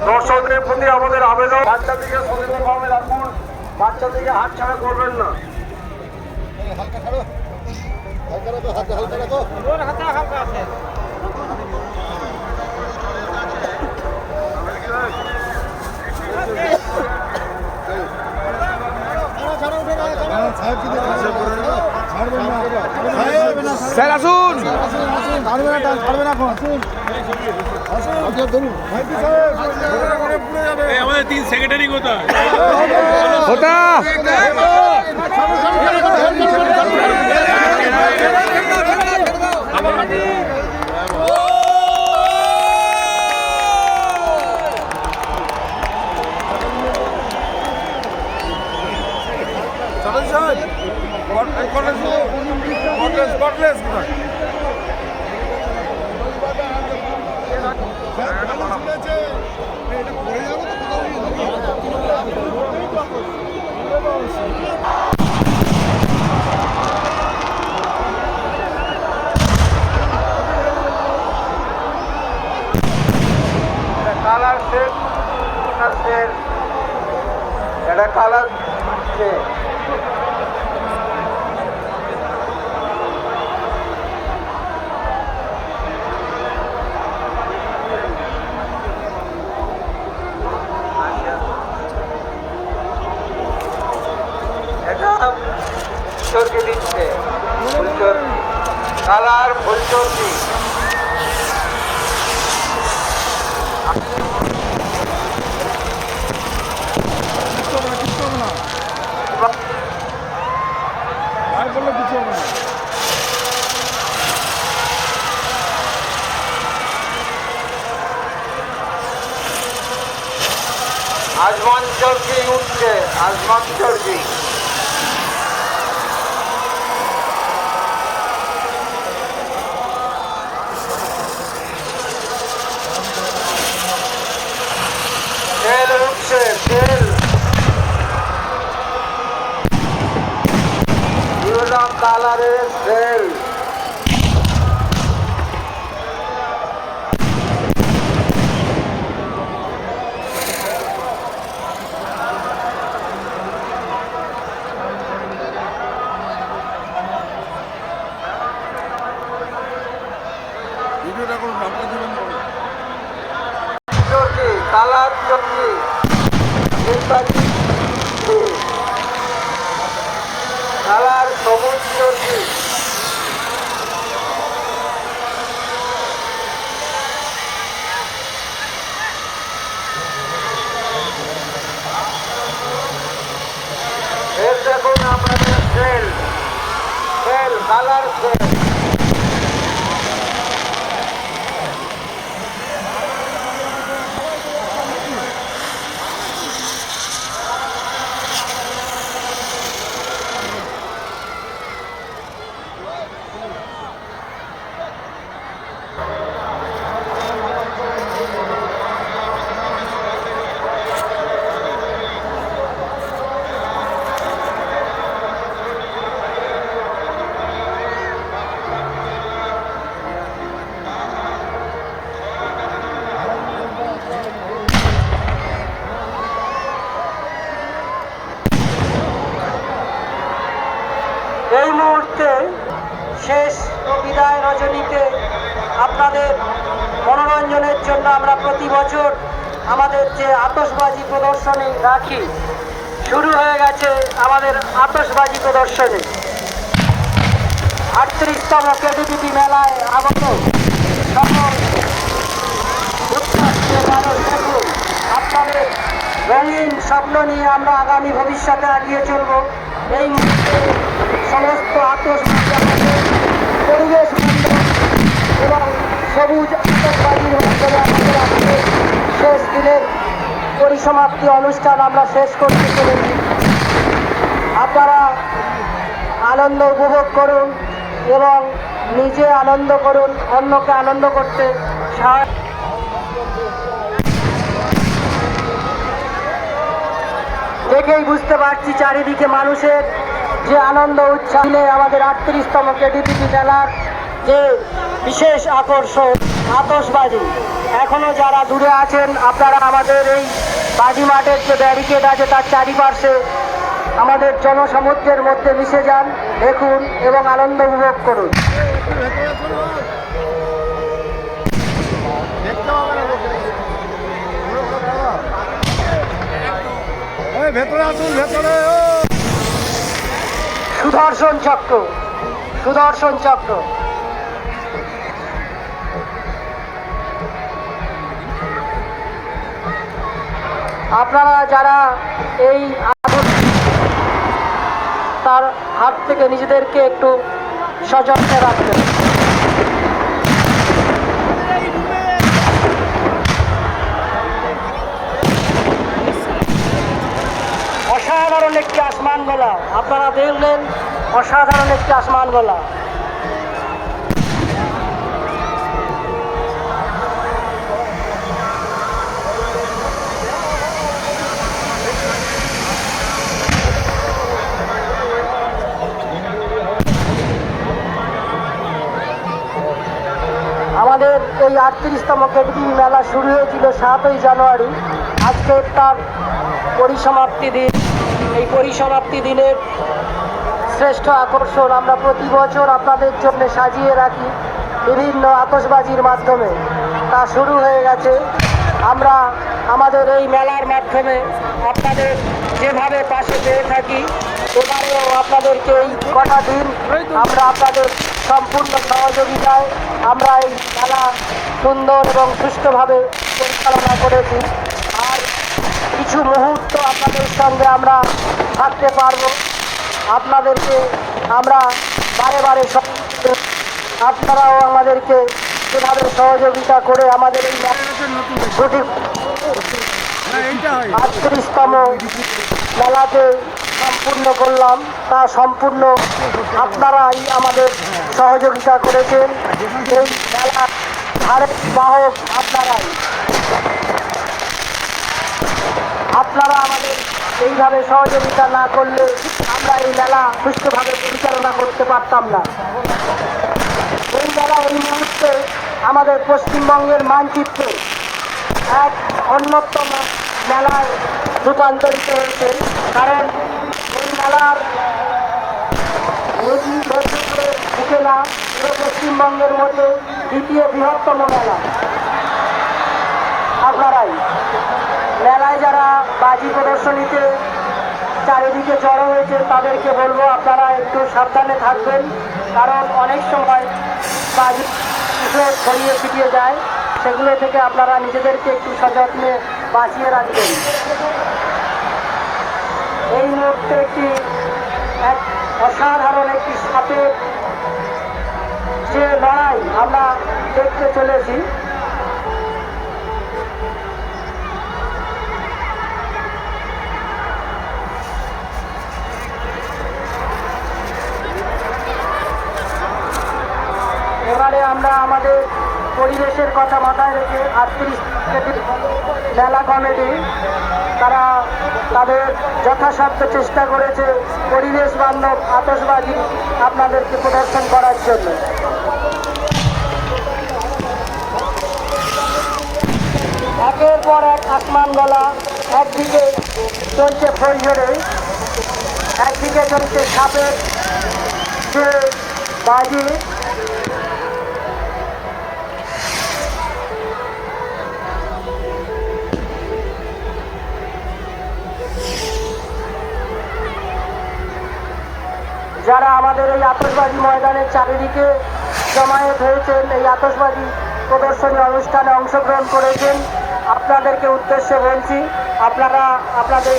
দর্শকদের প্রতি আমাদের আবেদন, বাচ্চাদেরকে সচেতনভাবে রাখুন, বাচ্চাদেরকে হাতছাড়া করবেন না। হালকা ছাড়ো, হালকা রাখো, হাতে হালকা রাখো, হাতে হালকা আছে। স্যার আসুন, আমাদের 3 সেক্রেটারি কোথায়? ওটা কালার সেট, এটা কালার সেট। এটা ফুলচর্কি দিচ্ছে, ফুলচর্কি কালার, ফুলচর্কি। আজমান চর্কি উঠছে, আজমান চর্কি। তেল উঠছে, তেল ইউরাম কালারের তেল। চর্কি, কালার চর্কি, কালার সবুজ চর্কি। এর দেখুন আমাদের সেল, সেল কালার সেল। এই মুহূর্তে শেষ বিদায় রজনীতে আপনাদের মনোরঞ্জনের জন্য আমরা প্রতি বছর আমাদের যে আতশবাজি প্রদর্শনী রাখি, শুরু হয়ে গেছে আমাদের আতশবাজি প্রদর্শনী। 38তম কেডিপিটি মেলায় আগত সকল উৎসাহী মানুষ দেখুন, আপনাদের রঙিন স্বপ্ন নিয়ে আমরা আগামী ভবিষ্যতে এগিয়ে চলব। এই মুহূর্তে সমস্ত আতশবাজি আমাদের পরিবেশ এবং সবুজ আতশবাজির মাধ্যমে আমাদের আজকে শেষ দিনের পরিসমাপ্তি অনুষ্ঠান আমরা শেষ করতে চলেছি। আপনারা আনন্দ উপভোগ করুন এবং নিজে আনন্দ করুন, অন্যকে আনন্দ করতে সাহায্য। দেখেই বুঝতে পারছি চারিদিকে মানুষের যে আনন্দ উৎসাহে আমাদের 38তম কেডিপিটি মেলার যে বিশেষ আকর্ষণ। আতশবাজি। এখনো যারা দূরে আছেন আপনারা আমাদের এই বাজি মাঠের যে ব্যারিকেড আছে তার চারিপাশে আমাদের জনসমুদ্রের মধ্যে মিশে যান, দেখুন এবং আনন্দ উপভোগ করুন। ভেতরে আসুন, ভেতরে। সুদর্শন চক্র, সুদর্শন চক্র। আপনারা যারা এই তার হাত থেকে নিজেদেরকে একটু সযত্নে রাখবেন। অসাধারণ একটি আসমান গোলা আপনারা দেখলেন, অসাধারণ একটি আসমান গোলা। আমাদের এই 38তম কেটিভি মেলা শুরু হয়েছিল 7ই জানুয়ারি। আজকে তার পরিসমাপ্তি দিন। এই পরিসমাপ্তি দিনের শ্রেষ্ঠ আকর্ষণ আমরা প্রতি বছর আপনাদের জন্য সাজিয়ে রাখি বিভিন্ন আতশবাজির মাধ্যমে। তা শুরু হয়ে গেছে। আমরা আমাদের এই মেলার মাধ্যমে আপনাদের যেভাবে পাশে পেয়ে থাকি, এবারেও আপনাদেরকে এই কটা দিন আমরা আপনাদের সম্পূর্ণ সহযোগিতায় আমরা এই মেলা সুন্দর এবং সুষ্ঠুভাবে পরিচালনা করেছি। আর কিছু মুহূর্ত আপনাদের সঙ্গে আমরা থাকতে পারব। আপনাদেরকে আমরা বারে বারে আপনারাও আমাদেরকে যেভাবে সহযোগিতা করে আমাদের এই 38তম মেলাতে সম্পূর্ণ করলাম, তা সম্পূর্ণ আপনারাই আমাদের সহযোগিতা করেছেন। এই মেলার ধারের বাহক আপনারাই। আপনারা আমাদের এইভাবে সহযোগিতা না করলে আমরা এই মেলা সুষ্ঠুভাবে পরিচালনা করতে পারতাম না। এই মেলা এই মুহূর্তে আমাদের পশ্চিমবঙ্গের মানচিত্রে এক অন্যতম মেলায় রূপান্তরিত হয়েছে। কারণ এই মেলার বুকে না, পুরো পশ্চিমবঙ্গের মধ্যে দ্বিতীয় বৃহত্তম মেলা। আপনারাই মেলায় যারা বাজি প্রদর্শনীতে চারিদিকে জড়ো হয়েছে তাদেরকে বলবো আপনারা একটু সাবধানে থাকবেন। কারণ অনেক সময় বাজি ছড়িয়ে ছিটিয়ে যায়, সেগুলো থেকে আপনারা নিজেদেরকে একটু সযত্নে বাঁচিয়ে রাখবেন। এই মুহূর্তে এক অসাধারণ একটি সাপের যে লড়াই আমরা দেখতে চলেছি। এবারে আমরা আমাদের পরিবেশের কথা মাথায় রেখে 38 মেলা কমিটি তারা তাদের যথাসাধ্য চেষ্টা করেছে পরিবেশ বান্ধব আতশবাজি আপনাদেরকে প্রদর্শন করার জন্য। একের পর এক আসমান গলা, একদিকে চলছে ফৈজরে, একদিকে চলছে সাপের যে বাজি। যারা আমাদের এই আতশবাজি ময়দানের চারিদিকে জমায়েত হয়েছেন, এই আতশবাজি প্রদর্শনী অনুষ্ঠানে অংশগ্রহণ করেছেন, আপনাদেরকে উদ্দেশ্যে বলছি আপনারা আপনাদের